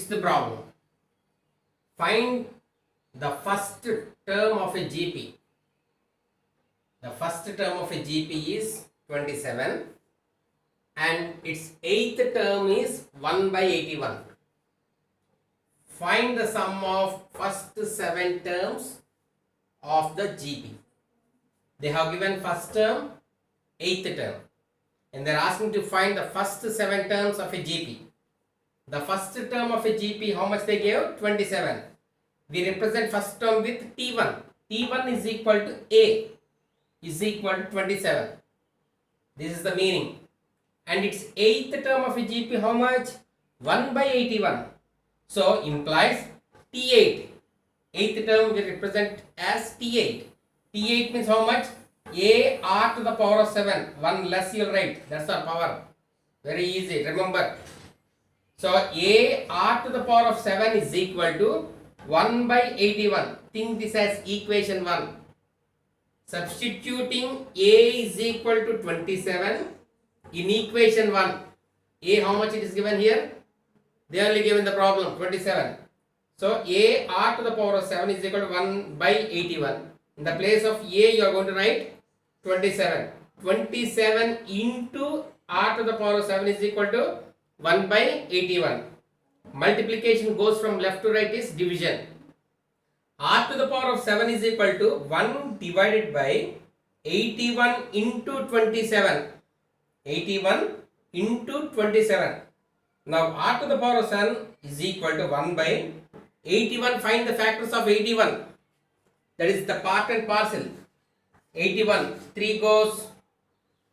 Sixth problem. Find the first term of a GP. The first term of a GP is 27 and its eighth term is 1 by 81. Find the sum of first 7 terms of the GP. They have given first term, eighth term, and they are asking to find the first 7 terms of a GP. The first term of a GP, how much they gave? 27. We represent first term with T1. T1 is equal to A is equal to 27. This is the meaning. And its eighth term of a GP, how much? 1 by 81. So implies T8. Eighth term we represent as T8. T8 means how much? A r to the power of 7. 1 less you'll write. That's our power. Very easy. Remember. So A r to the power of 7 is equal to 1 by 81. Think this as equation 1. Substituting A is equal to 27 in equation 1. A, how much it is given here? They only given the problem 27. So A r to the power of 7 is equal to 1 by 81. In the place of A, you are going to write 27. 27 into r to the power of 7 is equal to 1 by 81. Multiplication goes from left to right is division. R to the power of 7 is equal to 1 divided by 81 into 27. 81 into 27. Now R to the power of 7 is equal to 1 by 81. Find the factors of 81. That is the part and parcel. 81. 3 goes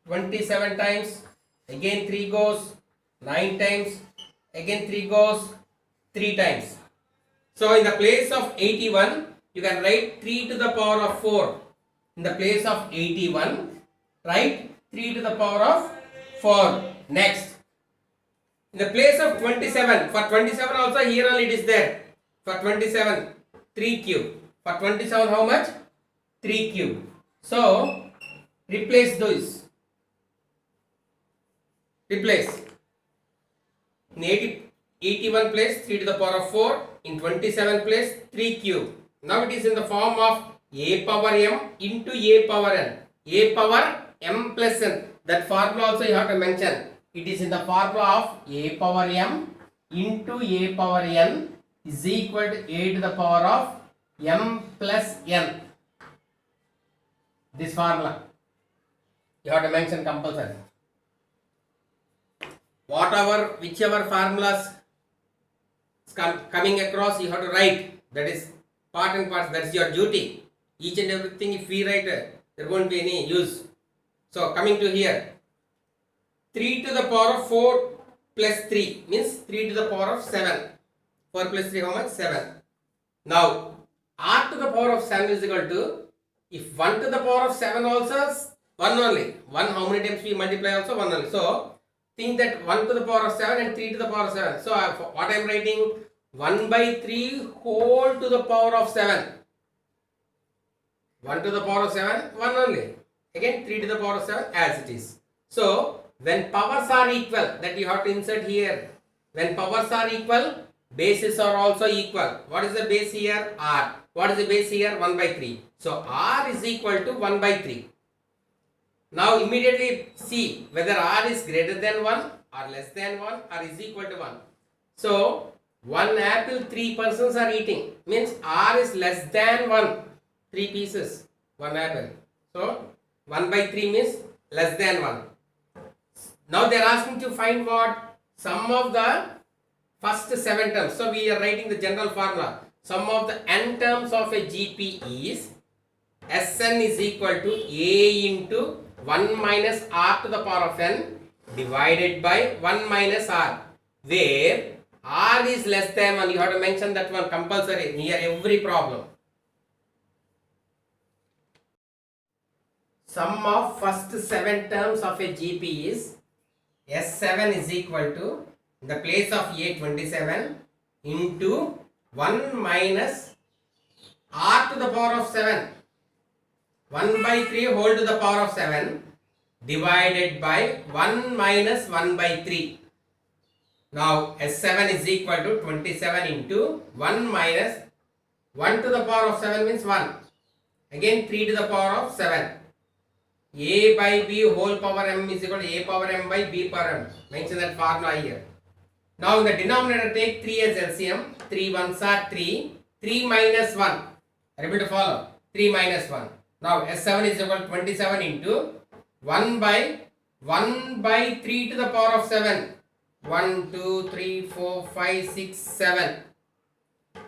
27 times. Again 3 goes 9 times. Again 3 goes 3 times. So in the place of 81, you can write 3 to the power of 4. In the place of 81, write 3 to the power of 4. Next. In the place of 27, for 27 also here only it is there. For 27, 3 cube. For 27 how much? 3 cube. So replace those. Replace. In 81 place 3 to the power of 4. In 27 place 3 cube. Now it is in the form of a power m into a power n. A power m plus n. That formula also you have to mention. It is in the formula of a power m into a power n is equal to a to the power of m plus n. This formula you have to mention compulsory. Whichever formulas coming across, you have to write. That is part and parcel. That's your duty. Each and everything if we write, there won't be any use. So coming to here, 3 to the power of 4 plus 3 means 3 to the power of 7. 4 plus 3 how much? 7. Now r to the power of 7 is equal to, if 1 to the power of 7 also 1 only. 1 how many times we multiply also 1 only. So think that 1 to the power of 7 and 3 to the power of 7. So what I am writing? 1 by 3 whole to the power of 7. 1 to the power of 7, 1 only. Again 3 to the power of 7 as it is. So when powers are equal, that you have to insert here. When powers are equal, bases are also equal. What is the base here? R. What is the base here? 1 by 3. So R is equal to 1 by 3. Now immediately see whether R is greater than 1 or less than 1 or is equal to 1. So 1 apple 3 persons are eating means R is less than 1. 3 pieces, 1 apple. So 1 by 3 means less than 1. Now they are asking to find what? Sum of the first 7 terms. So we are writing the general formula. Sum of the n terms of a GP is Sn is equal to A into 1 minus r to the power of n divided by 1 minus r, where r is less than 1. You have to mention that one compulsory near every problem. Sum of first 7 terms of a GP is S7 is equal to, in the place of A 27 into 1 minus r to the power of 7. 1 by 3 whole to the power of 7 divided by 1 minus 1 by 3. Now S7 is equal to 27 into 1 minus 1 to the power of 7 means 1. Again 3 to the power of 7. A by B whole power m is equal to A power m by B power m. Mention that formula here. Now in the denominator take 3 as LCM. 3 ones are 3. 3 minus 1. Are you able to follow? 3 minus 1. Now S7 is equal to 27 into 1 by 3 to the power of 7. 1, 2, 3, 4, 5, 6, 7.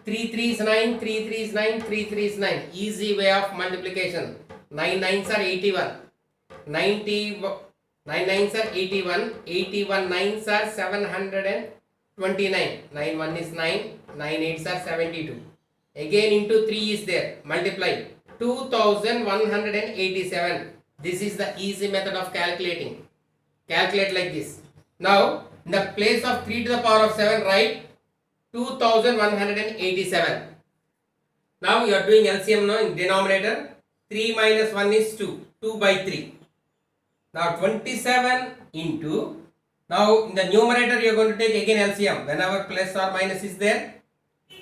3 3 is 9, 3 3 is 9, 3 3 is 9. Easy way of multiplication. 9 9s are 81. 9 9s are 81. 81 9s are 729. 9 1 is 9. 9 8s are 72. Again into 3 is there. Multiply. 2187. This is the easy method of calculating. Calculate like this. Now, in the place of 3 to the power of 7, write 2187. Now, you are doing LCM now in denominator. 3 minus 1 is 2. 2 by 3. Now, 27 into. Now, in the numerator, you are going to take again LCM. Whenever plus or minus is there,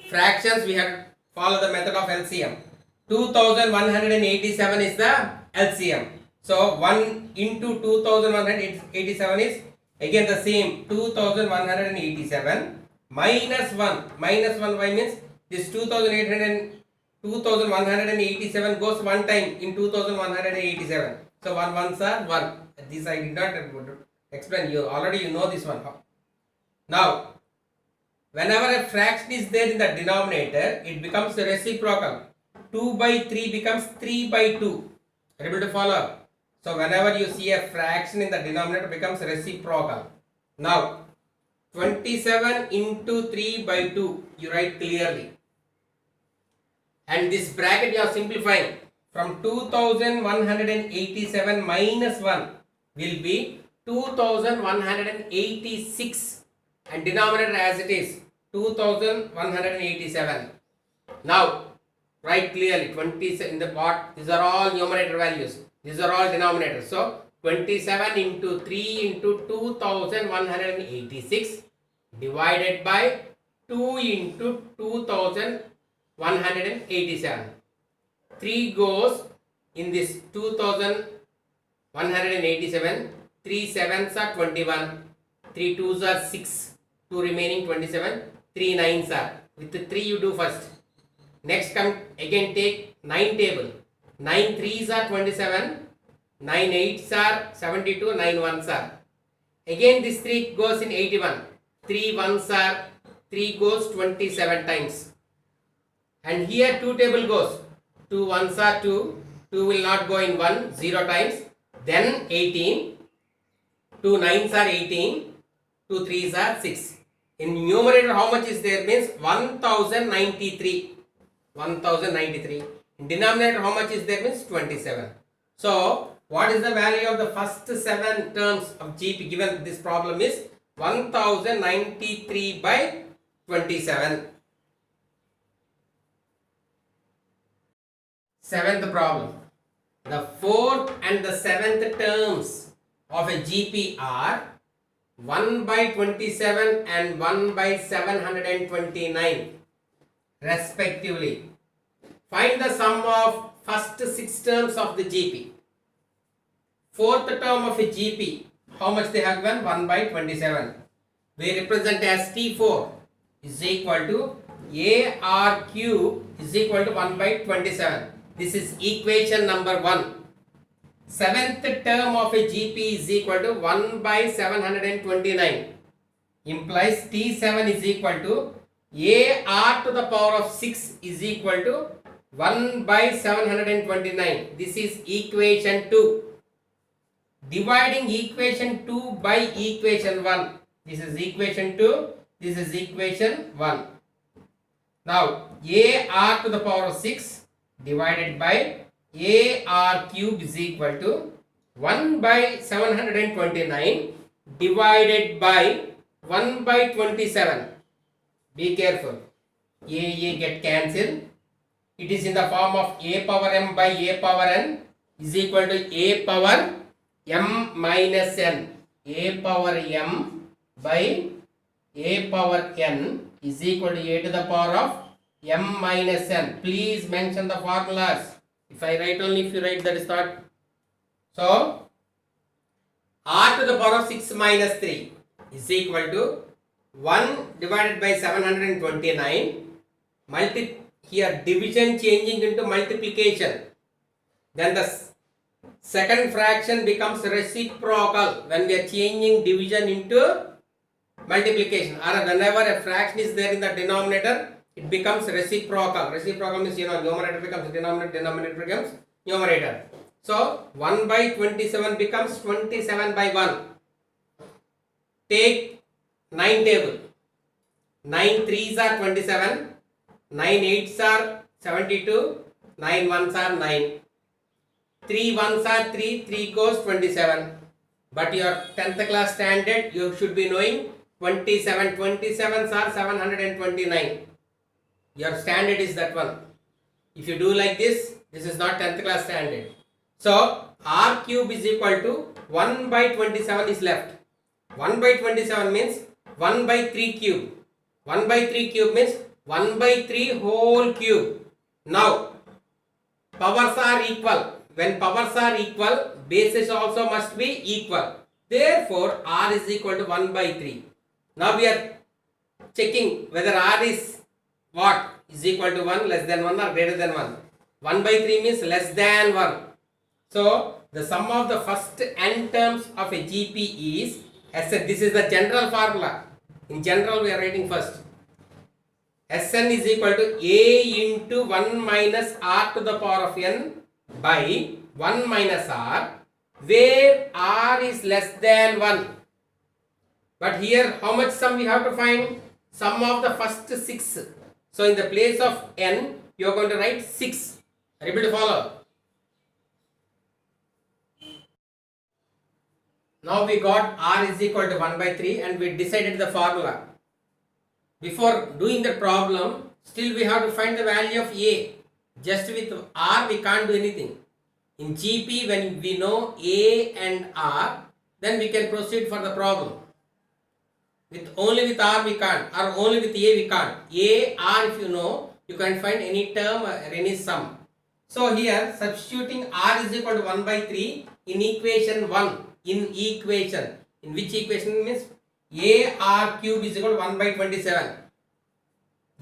fractions, we have to follow the method of LCM. 2187 is the LCM. So 1 into 2187 is again the same 2187 minus 1. Minus 1 y means this 2187 goes one time in 2187. So 1 ones are 1. This I did not explain. You already know this one. Now whenever a fraction is there in the denominator, it becomes reciprocal. 2 by 3 becomes 3 by 2. Are you able to follow? So whenever you see a fraction in the denominator, becomes reciprocal. Now 27 into 3 by 2, you write clearly. And this bracket you are simplifying. From 2187 minus 1 will be 2186. And denominator as it is 2187. Now write clearly 20 in the part. These are all numerator values. These are all denominators. So 27 into 3 into 2186 divided by 2 into 2187. 3 goes in this 2187. 3 sevens are 21. 3 twos are 6. 2 remaining 27. 3 nines are. With the 3 you do first. Next come again take 9 table. 9 threes are 27. 9 8s are 72. 9 1s are. Again this 3 goes in 81. 3 1s are 3 goes 27 times. And here 2 table goes. 2 1s are 2. 2 will not go in 1 0 times. Then 18. 2 9s are 18. 2 3s are 6. In numerator how much is there means 1093. 1093. In denominator how much is there means 27. So what is the value of the first 7 terms of GP given this problem is 1093 by 27. Seventh problem. The fourth and the seventh terms of a GP are 1 by 27 and 1 by 729 respectively. Find the sum of first 6 terms of the GP. Fourth term of a GP, how much they have given? 1 by 27. We represent as T4 is equal to AR cube is equal to 1 by 27. This is equation number 1. Seventh term of a GP is equal to 1 by 729. Implies T7 is equal to AR to the power of 6 is equal to 1 by 729. This is equation 2. Dividing equation 2 by equation 1. This is equation 2. This is equation 1. Now AR to the power of 6 divided by AR cube is equal to 1 by 729 divided by 1 by 27. Be careful. A get cancelled. It is in the form of A power m by A power n is equal to A power m minus n. A power m by a power n is equal to a to the power of m minus n. Please mention the formulas. If I write only, if you write, that is not. So, r to the power of 6 minus 3 is equal to 1 divided by 729. Here division changing into multiplication. Then the second fraction becomes reciprocal when we are changing division into multiplication, or whenever a fraction is there in the denominator, it becomes reciprocal. Reciprocal means, numerator becomes denominator, denominator becomes numerator. So 1 by 27 becomes 27 by 1. Take 9 table. 9 3s are 27, 9 8s are 72, 9 1s are 9. 3 1s are 3, 3 goes 27. But your 10th class standard, you should be knowing 27. 27s are 729. Your standard is that one. If you do like this, this is not 10th class standard. So, r cube is equal to 1 by 27 is left. 1 by 27 means 1 by 3 cube. 1 by 3 cube means 1 by 3 whole cube. Now, powers are equal. When powers are equal, bases also must be equal. Therefore, r is equal to 1 by 3. Now we are checking whether r is what? Is equal to 1, less than 1 or greater than 1. 1 by 3 means less than 1. So, the sum of the first n terms of a GP is, as said, this is the general formula. In general, we are writing first. Sn is equal to a into 1 minus r to the power of n by 1 minus r, where r is less than 1. But here, how much sum we have to find? Sum of the first 6. So, in the place of n, you are going to write 6. Are you able to follow? Now we got r is equal to 1 by 3 and we decided the formula. Before doing the problem, still we have to find the value of a. Just with r we can't do anything. In GP, when we know a and r, then we can proceed for the problem. Only with r we can't, or only with a we can't. A, r if you know, you can find any term or any sum. So here, substituting r is equal to 1 by 3 in equation 1. In which equation means a r cube is equal to 1 by 27.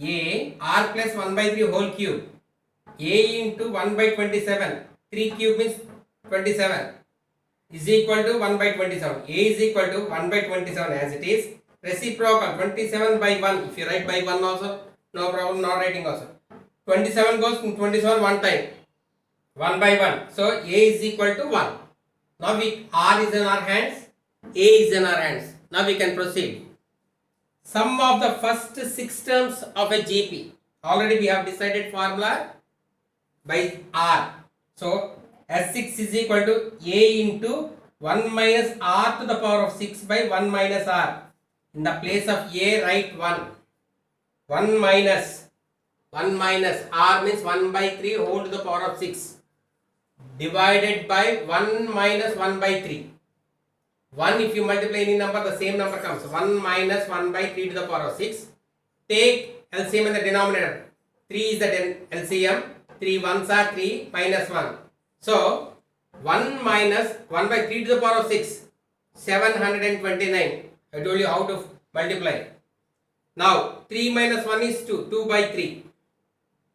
A r plus 1 by 3 whole cube. A into 1 by 27. 3 cube means 27 is equal to 1 by 27. A is equal to 1 by 27 as it is. Reciprocal 27 by 1. If you write by 1 also, no problem, not writing also. 27 goes to 27 one time. 1 by 1. So A is equal to 1. Now R is in our hands, A is in our hands. Now we can proceed. Sum of the first 6 terms of a GP. Already we have decided formula by R. So S6 is equal to A into 1 minus R to the power of 6 by 1 minus R. In the place of A, write 1. 1 minus R means 1 by 3 whole to the power of 6. Divided by 1 minus 1 by 3. 1 if you multiply any number, the same number comes. 1 minus 1 by 3 to the power of 6. Take LCM in the denominator. 3 is the LCM. 3 ones are 3 minus 1. So, 1 minus 1 by 3 to the power of 6. 729. I told you how to multiply. Now, 3 minus 1 is 2. 2 by 3.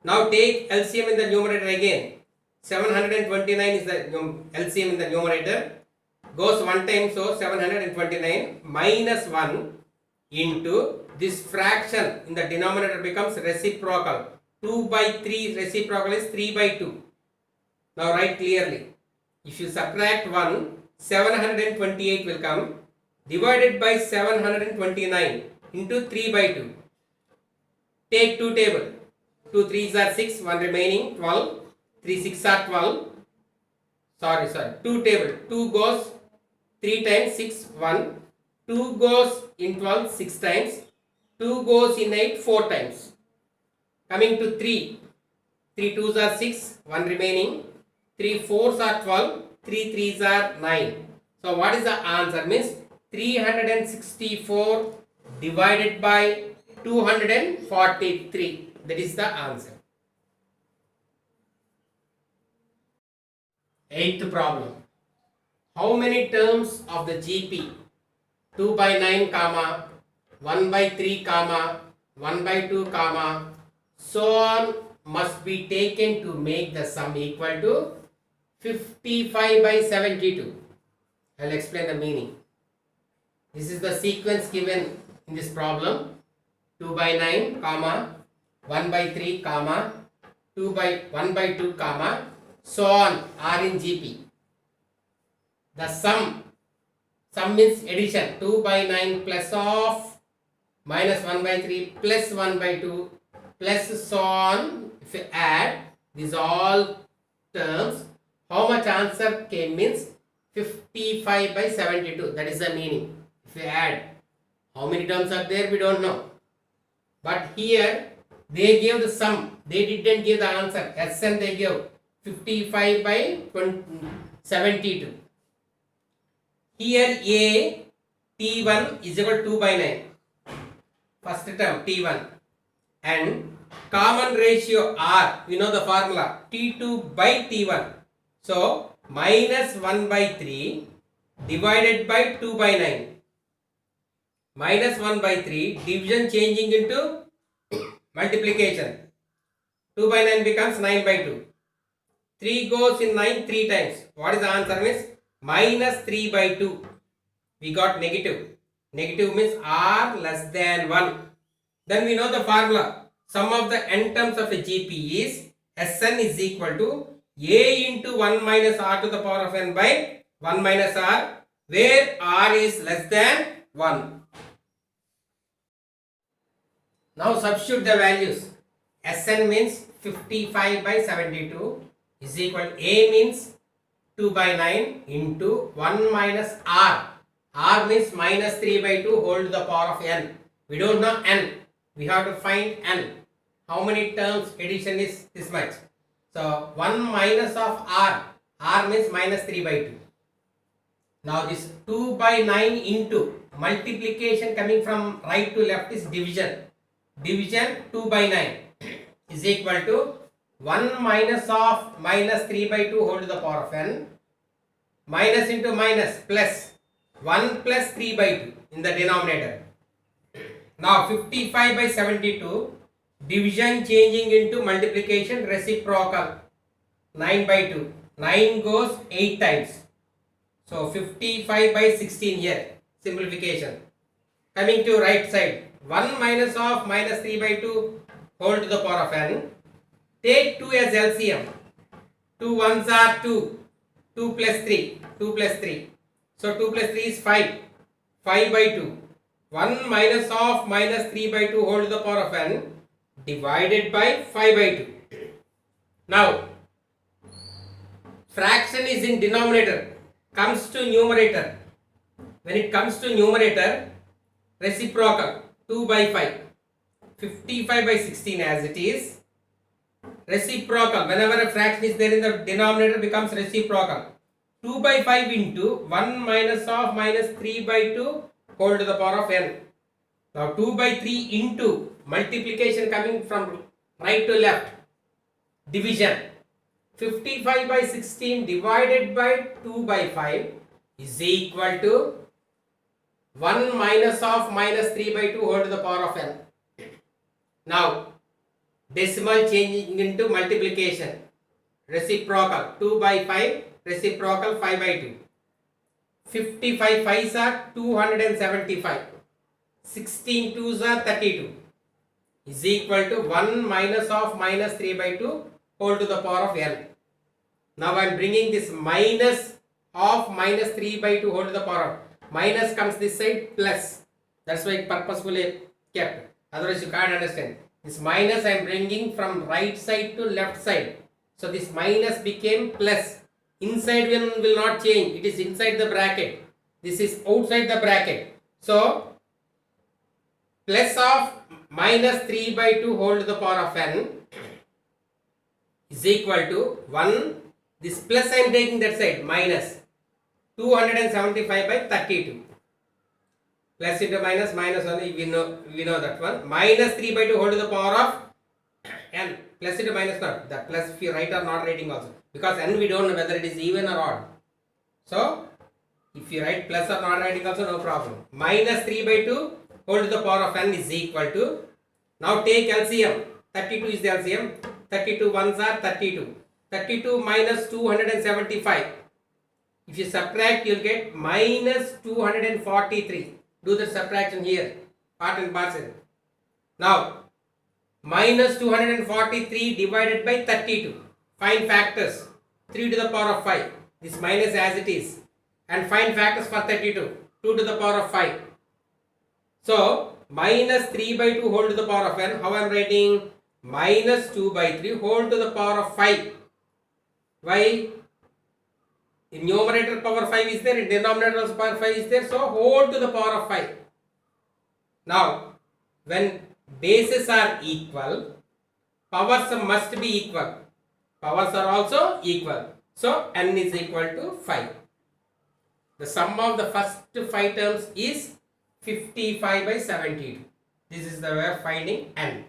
Now, take LCM in the numerator again. 729 is the LCM in the numerator. Goes one time, so 729 minus 1 into this fraction in the denominator becomes reciprocal. 2 by 3 reciprocal is 3 by 2. Now write clearly. If you subtract 1, 728 will come. Divided by 729 into 3 by 2. Take 2 table. 2 3s are 6, 1 remaining 12. 3 6 are 12. Sorry. 2 table. 2 goes 3 times 6, 1. 2 goes in 12, 6 times. 2 goes in 8, 4 times. Coming to 3. 3 2s are 6, 1 remaining. 3 4s are 12, 3 3s are 9. So what is the answer? Means 364 divided by 243. That is the answer. Eighth problem. How many terms of the GP 2 by 9 comma 1 by 3 comma 1 by 2 comma so on must be taken to make the sum equal to 55 by 72? I'll explain the meaning. This is the sequence given in this problem. 2 by 9 comma 1 by 3 comma 2 by 1 by 2 comma so on are in GP. The sum means addition. 2 by 9 plus of minus 1 by 3 plus 1 by 2 plus so on. If you add these all terms, how much answer came means 55 by 72. That is the meaning. If you add, how many terms are there we don't know. But here they gave the sum. They didn't give the answer. Sn they gave 55 by 72. Here A T1 is equal to 2 by 9. First term T1. And common ratio R, we know the formula, T2 by T1. So minus 1 by 3 divided by 2 by 9. Minus 1 by 3 division changing into multiplication. 2 by 9 becomes 9 by 2. 3 goes in 9 3 times. What is the answer means? Minus 3 by 2. We got negative. Negative means R less than 1. Then we know the formula. Sum of the n terms of a GP is Sn is equal to A into 1 minus R to the power of n by 1 minus R, where R is less than 1. Now substitute the values. Sn means 55 by 72 is equal to A means 2 by 9 into 1 minus R. R means minus 3 by 2 whole to the power of n. We don't know n. We have to find n. How many terms addition is this much? So 1 minus of R. R means minus 3 by 2. Now this 2 by 9 into multiplication coming from right to left is division. Division 2 by 9 is equal to 1 minus of minus 3 by 2 whole to the power of n. Minus into minus plus 1 plus 3 by 2 in the denominator. Now 55 by 72 division changing into multiplication reciprocal 9 by 2. 9 goes 8 times. So 55 by 16 here. Simplification. Coming to right side. 1 minus of minus 3 by 2 whole to the power of n. Take 2 as LCM. 2 ones are 2. 2 plus 3. 2 plus 3. So 2 plus 3 is 5. 5 by 2. 1 minus of minus 3 by 2 whole to the power of n divided by 5 by 2. Now, fraction is in denominator. Comes to numerator. When it comes to numerator, reciprocal 2 by 5. 55 by 16 as it is. Reciprocal, whenever a fraction is there in the denominator becomes reciprocal. 2 by 5 into 1 minus of minus 3 by 2 whole to the power of n. Now 2 by 3 into multiplication coming from right to left. Division. 55 by 16 divided by 2 by 5 is equal to 1 minus of minus 3 by 2 whole to the power of n. Now decimal changing into multiplication. Reciprocal 2 by 5, reciprocal 5 by 2. 55 5s are 275. 16 2s are 32. Is equal to 1 minus of minus 3 by 2 whole to the power of n. Now I am bringing this minus of minus 3 by 2 whole to the power of. Minus comes this side plus. That's why it purposefully kept. Otherwise you can't understand. This minus I am bringing from right side to left side. So this minus became plus. Inside one will not change. It is inside the bracket. This is outside the bracket. So plus of minus 3 by 2 whole to the power of n is equal to 1. This plus I am taking that side minus 275 by 32. Plus into minus, minus 1, we know that one. Minus 3 by 2 whole to the power of n. Plus into minus not. That plus if you write or not writing also. Because n we don't know whether it is even or odd. So, if you write plus or not writing also, no problem. Minus 3 by 2 whole to the power of n is equal to. Now take LCM. 32 is the LCM. 32 ones are 32. 32 minus 275. If you subtract, you'll get minus 243. Do the subtraction here. Part and parcel. Now, minus 243 divided by 32. Find factors. 3 to the power of 5. This minus as it is. And find factors for 32. 2 to the power of 5. So, minus 3 by 2 whole to the power of n. How I am writing? Minus 2 by 3 whole to the power of 5. Why? In numerator power 5 is there, in denominator also power 5 is there, so whole to the power of 5. Now, when bases are equal, powers must be equal. Powers are also equal. So, n is equal to 5. The sum of the first 5 terms is 55 by 72. This is the way of finding n.